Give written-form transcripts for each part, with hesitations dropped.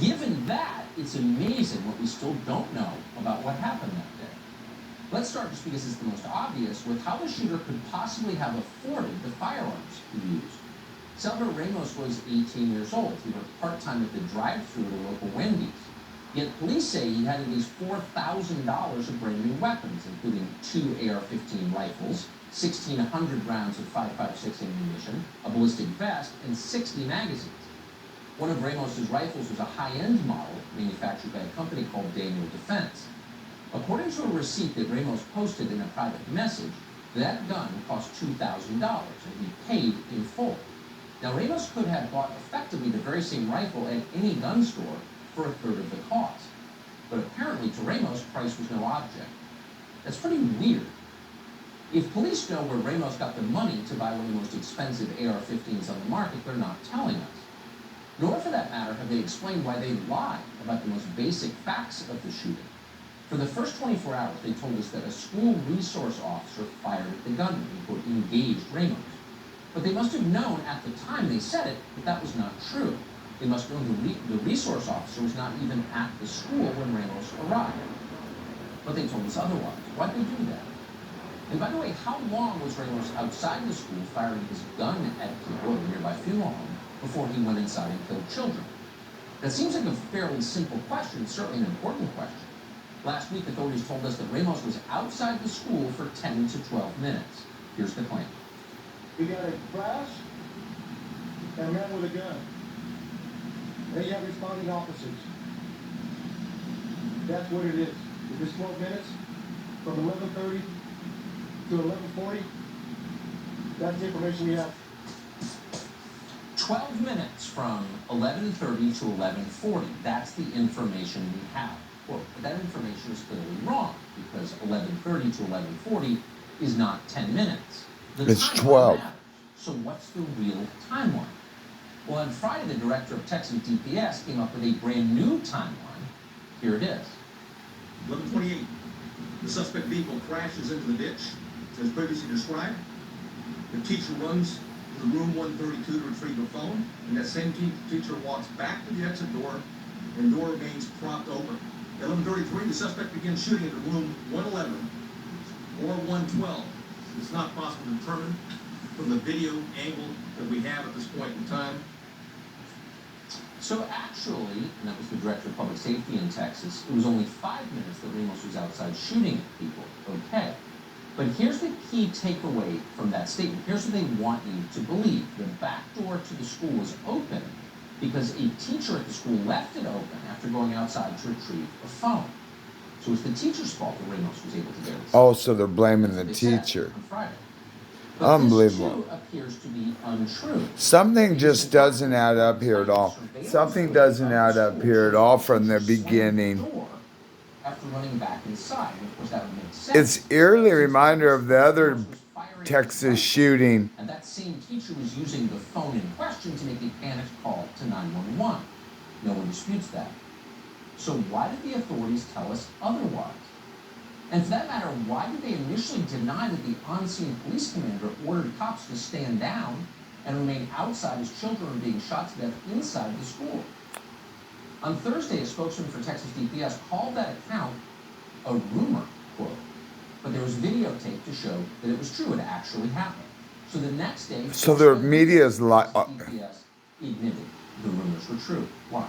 Given that, it's amazing what we still don't know about what happened that day. Let's start, just because it's the most obvious, with how the shooter could possibly have afforded the firearms he used. Salvador Ramos was 18 years old. He worked part-time at the drive-thru at a local Wendy's. Yet police say he had at least $4,000 of brand new weapons, including 2 AR-15 rifles, 1,600 rounds of 5.56 ammunition, a ballistic vest, and 60 magazines. One of Ramos's rifles was a high-end model manufactured by a company called Daniel Defense. According to a receipt that Ramos posted in a private message, that gun cost $2,000, and he paid in full. Now, Ramos could have bought effectively the very same rifle at any gun store for a third of the cost. But apparently, to Ramos, price was no object. That's pretty weird. If police know where Ramos got the money to buy one of the most expensive AR-15s on the market, they're not telling us. Nor, for that matter, have they explained why they lied about the most basic facts of the shooting. For the first 24 hours, they told us that a school resource officer fired at the gunman and, quote, engaged Ramos. But they must have known at the time they said it that that was not true. They must have known the resource officer was not even at the school when Ramos arrived. But they told us otherwise. Why'd they do that? And by the way, how long was Ramos outside the school firing his gun at people at a nearby funeral home before he went inside and killed children? That seems like a fairly simple question, certainly an important question. Last week, authorities told us that Ramos was outside the school for 10 to 12 minutes. Here's the claim. You got a crash and a man with a gun. Then you have responding officers. That's what it is. If it's 12 minutes, from 11:30 to 11:40, that's the information we have. 12 minutes from 11:30 to 11:40. That's the information we have. Well, but that information is clearly wrong, because 11:30 to 11:40 is not 10 minutes. It's 12. Matters. So what's the real timeline? Well, on Friday, the director of Texas DPS came up with a brand new timeline. Here it is. 11:28. The suspect vehicle crashes into the ditch, as previously described. The teacher runs to room 132 to retrieve the phone, and that same teacher walks back to the exit door, and the door remains propped open. At 11:33, the suspect begins shooting at the room 111 or 112. It's not possible to determine from the video angle that we have at this point in time. So actually, and that was the director of public safety in Texas, it was only 5 minutes that Ramos was outside shooting at people. Okay. But here's the key takeaway from that statement. Here's what they want you to believe. The back door to the school was open because a teacher at the school left it open after going outside to retrieve a phone. So it's the teacher's fault that Ramos was able to get it. Oh, so they're blaming the teacher. On Friday. But Unbelievable. this too appears to be untrue. Something just doesn't add up here at all. Something doesn't add up here at all from the beginning. After running back inside, and of course that would make sense. It's eerily reminder of the other Texas shooting. And that same teacher was using the phone in question to make a panicked call to 911. No one disputes that. So why did the authorities tell us otherwise? And for that matter, why did they initially deny that the on-scene police commander ordered cops to stand down and remain outside as children were being shot to death inside the school? On Thursday, a spokesman for Texas DPS called that account a rumor, quote. But there was videotape to show that it was true. It actually happened. So the next day, So their media is like. DPS admitted the rumors were true. Why?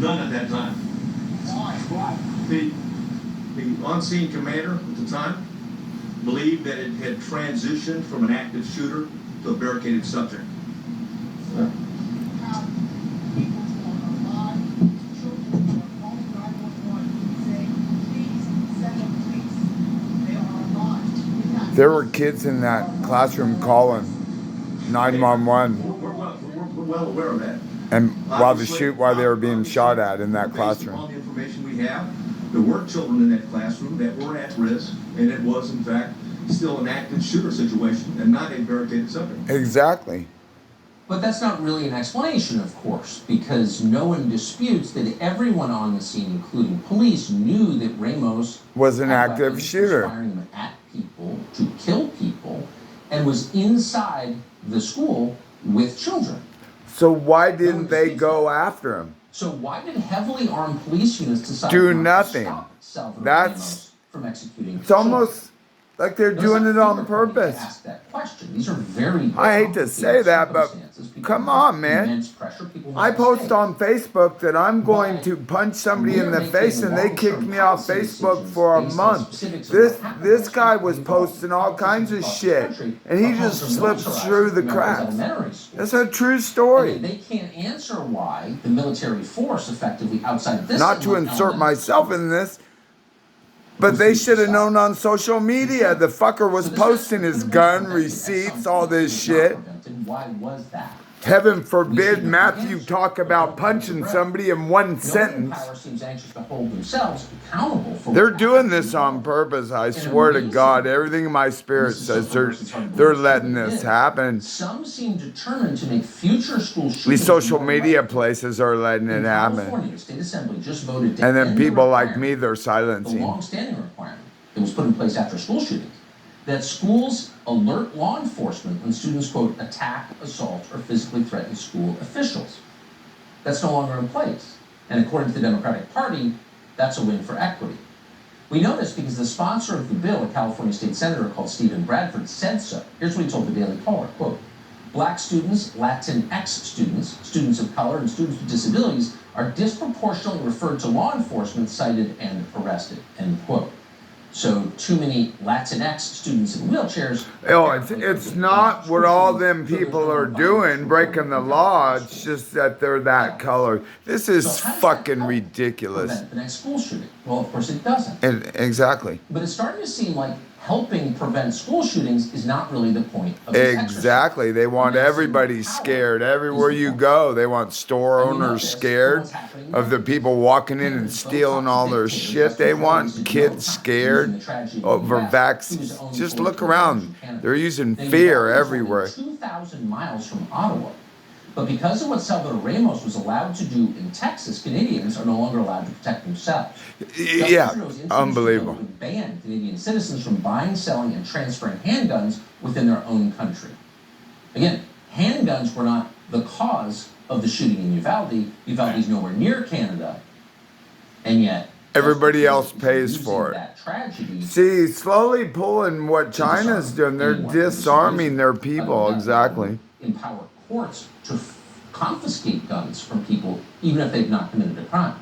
None at that time. The on-scene commander at the time believed that it had transitioned from an active shooter to a barricaded subject. There were kids in that classroom calling 911, We're well aware of that. and while they were being shot at in that Based upon classroom. the information we have, there were children in that classroom that were at risk, and it was in fact still an active shooter situation and not a barricaded subject. Exactly. But that's not really an explanation, of course, because no one disputes that everyone on the scene, including police, knew that Ramos Was an had active weapons, shooter. was firing them at people, and was inside the school with children. So why didn't they go after him? So why did heavily armed police units decide Do not nothing. to stop Salvador That's- Ramos from executing It's almost like they're doing it on purpose. Ask that question. These are very I hate to say that, but circumstances. People come have on, man. immense pressure. People I make post mistakes. on Facebook that I'm going to punch somebody in the face, and they kicked me off Facebook for a month. This guy was posting all kinds of shit, and he just slips through the cracks. That's a true story. They can't answer why the military force effectively outside this. Not to insert myself in this, but they should have known on social media. The fucker was posting his gun, receipts, all this shit. Why was that? Heaven forbid Matthew talk about punching somebody in one sentence. Power seems anxious to hold themselves accountable for They're doing this on purpose. I swear to God, everything in my spirit says they're letting this happen. Some seem determined to make future school shootings. These social media places are letting it happen. California, State Assembly just voted to And then end the people like requirement, me, they're the silencing. long-standing requirement that was put in place after school shootings, that schools alert law enforcement when students, quote, attack, assault, or physically threaten school officials. That's no longer in place. And according to the Democratic Party, that's a win for equity. We know this because the sponsor of the bill, a California state senator called Stephen Bradford, said so. Here's what he told the Daily Caller, quote, Black students, Latinx students, students of color, and students with disabilities are disproportionately referred to law enforcement, cited, and arrested, end quote. So too many Latinx students in wheelchairs. Oh, it's not what all them people are doing, breaking the law. It's just that they're that color. This is fucking ridiculous. Prevent the next school shooting? Well, of course it doesn't. Exactly. But it's starting to seem like helping prevent school shootings is not really the point of this Exactly. They want everybody scared everywhere you go. They want store owners scared of the people walking in and stealing all their shit. They want kids scared over vaccines. Just look around. They're using fear everywhere. 2,000 miles from Ottawa. But because of what Salvador Ramos was allowed to do in Texas, Canadians are no longer allowed to protect themselves. Yeah, unbelievable. Would ban Canadian citizens from buying, selling, and transferring handguns within their own country. Again, handguns were not the cause of the shooting in Uvalde. Uvalde is nowhere near Canada, and yet everybody else pays for it. That tragedy. See, slowly pulling what China's doing. They're disarming their people. Exactly. Empower courts to confiscate guns from people, even if they've not committed a crime.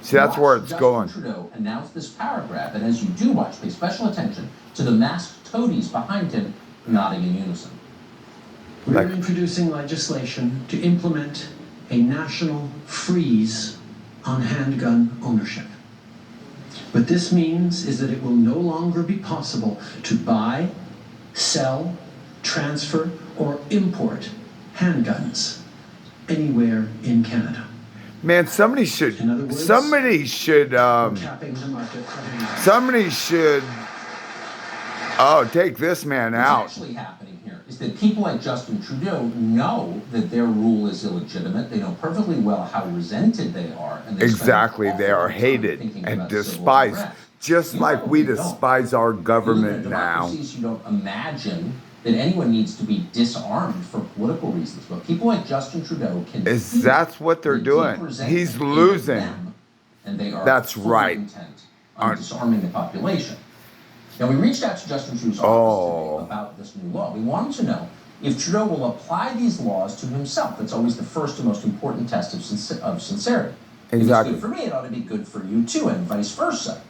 See, that's where it's going. Trudeau announced this paragraph, and as you do watch, pay special attention to the masked toadies behind him nodding in unison. We are introducing legislation to implement a national freeze on handgun ownership. What this means is that it will no longer be possible to buy, sell, transfer, or import handguns anywhere in Canada. Man, somebody should capping the market take this man What's out. actually happening here is that people like Justin Trudeau know that their rule is illegitimate. They know perfectly well how resented they are. And Exactly, they are hated and despised, just like we despise our government now. You don't imagine that anyone needs to be disarmed for political reasons, but people like Justin Trudeau can. That's what they're doing. He's losing. And they are. That's right. Intent on disarming the population. Now we reached out to Justin Trudeau's office today about this new law. We wanted to know if Trudeau will apply these laws to himself. That's always the first and most important test of sincerity. Exactly. If it's good for me, it ought to be good for you too, and vice versa.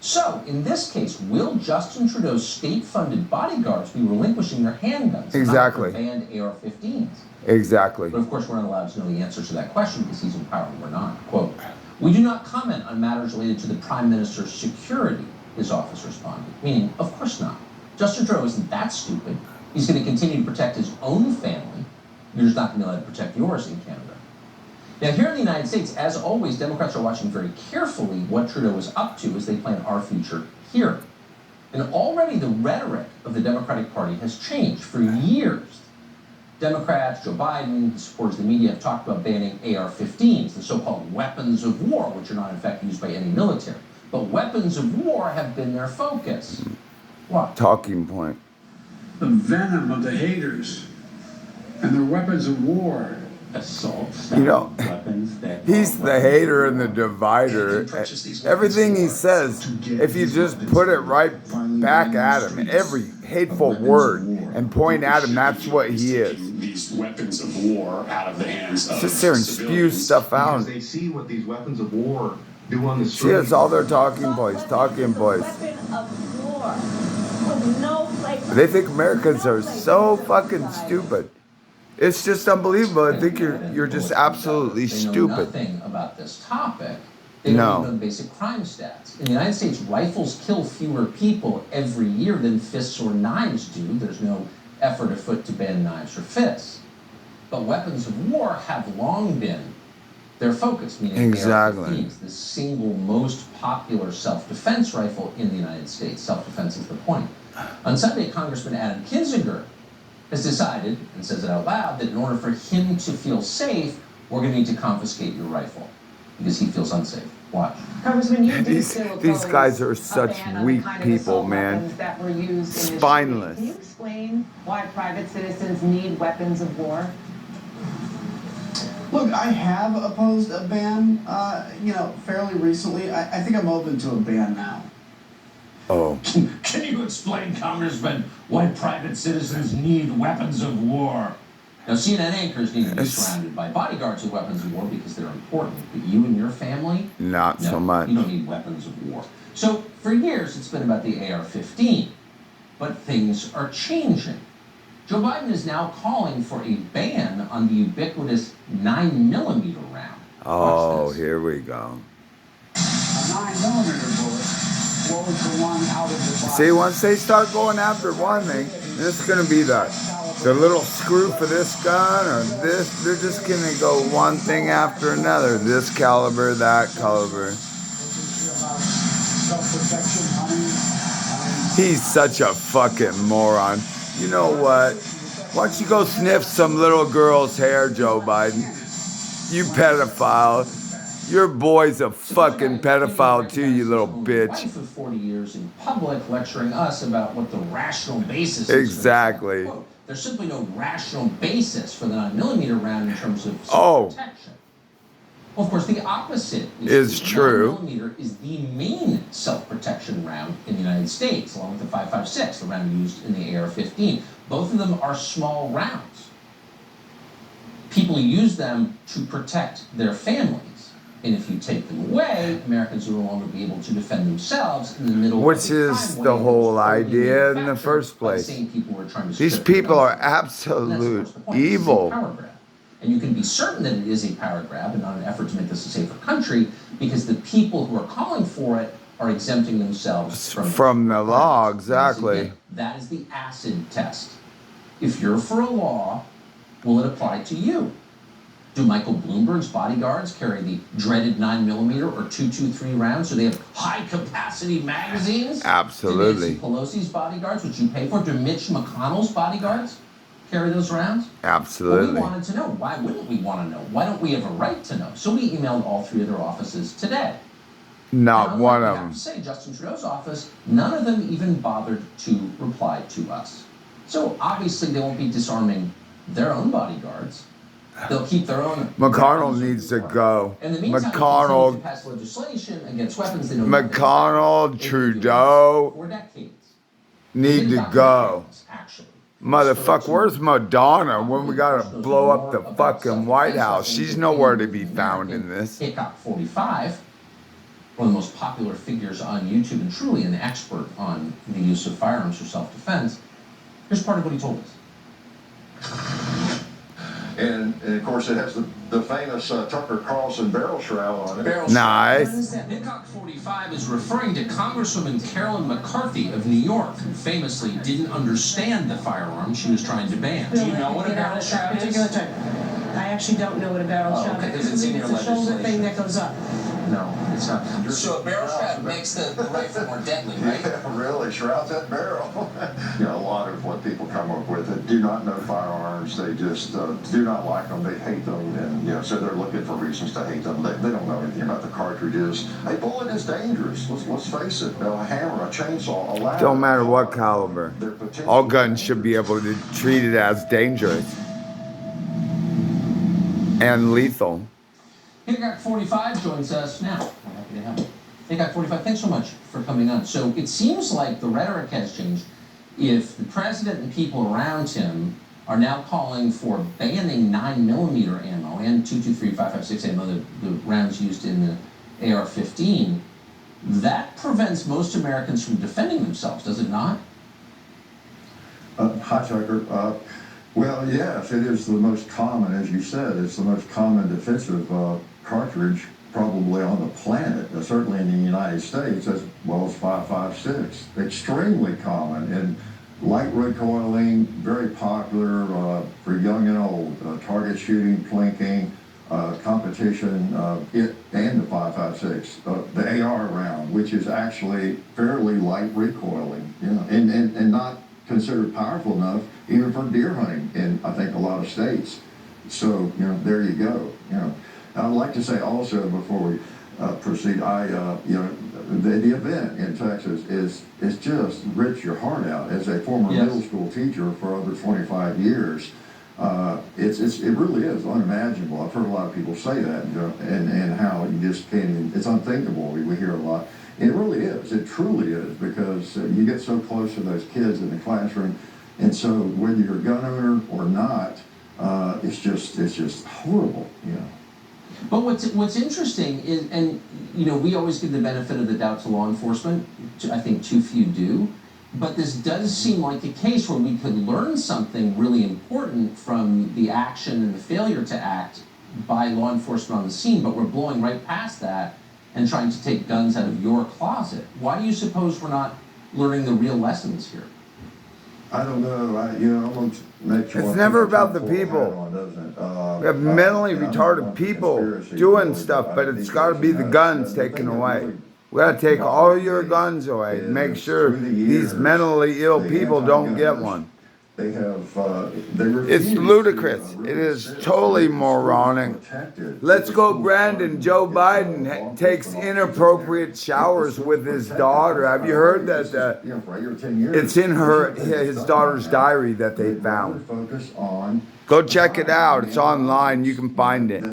So, in this case, will Justin Trudeau's state-funded bodyguards be relinquishing their handguns? Exactly. Banned AR-15s. Exactly. But of course, we're not allowed to know the answer to that question because he's in power and we're not. Quote, we do not comment on matters related to the Prime Minister's security, his office responded. Meaning, of course not. Justin Trudeau isn't that stupid. He's going to continue to protect his own family. You're just not going to be allowed to protect yours in Canada. Now, here in the United States, as always, Democrats are watching very carefully what Trudeau is up to as they plan our future here. And already the rhetoric of the Democratic Party has changed for years. Democrats, Joe Biden, supporters of the media have talked about banning AR-15s, the so-called weapons of war, which are not in fact used by any military. But weapons of war have been their focus. Why? Talking point. the venom of the haters and their weapons of war. Assault You know, weapons that he's the hater and the divider. Everything he says, if you just put it right back at him, every hateful word, and point at him, that's what he is. These weapons of war out of the hands of Just sit there and spew civilians. stuff out. Because they see what these weapons of war do on the See, street. it's all their talking points, talking points. Weapon of war with no place. They think Americans are so fucking stupid. It's just unbelievable. I think you're just absolutely They know stupid. nothing about this topic. They don't No. even know the basic crime stats. In the United States, rifles kill fewer people every year than fists or knives do. There's no effort afoot to ban knives or fists. But weapons of war have long been their focus, meaning Exactly. AR-15s, the single most popular self-defense rifle in the United States. Self-defense is the point. On Sunday, Congressman Adam Kinzinger has decided, and says it out loud, that in order for him to feel safe, we're going to need to confiscate your rifle because he feels unsafe. Watch. Congressman, you These guys are such weak people, man. That were used Spineless. Can you explain why private citizens need weapons of war? Look, I have opposed a ban, fairly recently. I think I'm open to a ban now. Oh. Can you explain, Congressman, why private citizens need weapons of war? Now, CNN anchors need to be surrounded by bodyguards with weapons of war because they're important. But you and your family? Not No, so much. You don't need weapons of war. So, for years, it's been about the AR-15. But things are changing. Joe Biden is now calling for a ban on the ubiquitous 9mm round. Oh, Watch this. here we go. A 9mm bullet blows the one out of the body. See, once they start going after one thing, this is gonna be the little screw for this gun or this. They're just gonna go one thing after another. This caliber, that caliber. Self-protection, hunting. He's such a fucking moron. You know what? Why don't you go sniff some little girl's hair, Joe Biden? You pedophile. Your boy's a fucking pedophile too, you little bitch. For 40 years in public, lecturing us about what the rational basis is. Exactly. Quote, there's simply no rational basis for the 9mm round in terms of Oh. self-protection. Well, of course, the opposite Is true. 9mm is the main self-protection round in the United States, along with the 5.56, the round used in the AR-15. Both of them are small rounds. People use them to protect their families. And if you take them away, Americans will no longer be able to defend themselves in the middle Which of a is crime the wave whole that's totally idea in the manufactured first by the place. same people who are trying to These strip people the are guns. And that's, of absolute course, the point. It's a evil. power grab. And you can be certain that it is a power grab and not an effort to make this a safer country because the people who are calling for it are exempting themselves From the law, requirements. exactly. Again, that is the acid test. If you're for a law, will it apply to you? Do Michael Bloomberg's bodyguards carry the dreaded 9mm or .223 rounds? Do they have high-capacity magazines? Absolutely. Do Nancy Pelosi's bodyguards, which you pay for? Do Mitch McConnell's bodyguards carry those rounds? Well, Absolutely. we wanted to know. Why wouldn't we want to know? Why don't we have a right to know? So we emailed all three of their offices today. Not And one I of have them. to say, Justin Trudeau's office, none of them even bothered to reply to us. So obviously they won't be disarming their own bodyguards. They'll keep their own. McConnell weapons of needs to war. go. In the meantime, McConnell- they continue to pass legislation against weapons they know nothing McConnell, about. They've been doing this Trudeau for decades. need to About go. decades, actually. Motherfucker, where's Madonna when we gotta blow up the fucking White House? She's nowhere to be found in this. Hickok 45, one of the most popular figures on YouTube and truly an expert on the use of firearms for self-defense. Here's part of what he told us. And of course, it has the famous Tucker Carlson barrel shroud on it. Nice. Hickok 45 is referring to Congresswoman Carolyn McCarthy of New York, who famously didn't understand the firearm she was trying to ban. Do you know what a barrel shroud is? I actually don't know what a barrel Oh, shroud okay, is. because it's in your It's a shoulder legislation. thing that goes up. No, it's not. So a barrel shroud makes the rifle more deadly, right? Yeah, really shrouds that barrel. You know, a lot of what people come up with that do not know firearms. They just do not like them. They hate them, and so they're looking for reasons to hate them. They don't know anything about the cartridges. A bullet is dangerous. Let's face it. A hammer, a chainsaw, a ladder. Don't matter what caliber. All guns should be able to treat it as dangerous and lethal. Hickok 45 joins us now. We're happy to have him. Hickok 45, thanks so much for coming on. So it seems like the rhetoric has changed. If the president and people around him are now calling for banning 9mm ammo and 223, 5.56 ammo, the rounds used in the AR-15, that prevents most Americans from defending themselves, does it not? Hi, Tucker. Well, yes, it is the most common, as you said, it's the most common defensive cartridge probably on the planet, certainly in the United States, as well as 5.56. Extremely common and light recoiling, very popular for young and old, target shooting, plinking, competition, it and the 5.56, the AR round, which is actually fairly light recoiling, and not considered powerful enough even for deer hunting in, I think, a lot of states. So, there you go. I'd like to say also before we proceed, the event in Texas is just rips your heart out. As a former middle school teacher for over 25 years, it really is unimaginable. I've heard a lot of people say that, and how you just can't even, it's unthinkable. We hear a lot. It really is. It truly is, because you get so close to those kids in the classroom, and so whether you're a gun owner or not, it's just horrible. But what's interesting is, and we always give the benefit of the doubt to law enforcement. I think too few do. But this does seem like a case where we could learn something really important from the action and the failure to act by law enforcement on the scene, but we're blowing right past that and trying to take guns out of your closet. Why do you suppose we're not learning the real lessons here? I don't know. I'm going to make sure. It's never about the people. We have mentally retarded people doing stuff, but it's got to be the guns taken away. We got to take all your guns away. Make sure these mentally ill people don't get one. They have. It's ludicrous. It is totally moronic. Let's go, Brandon. Joe Biden takes inappropriate showers with his daughter. Have you heard that? It's in his daughter's diary that they found. Go check it out. It's online. You can find it.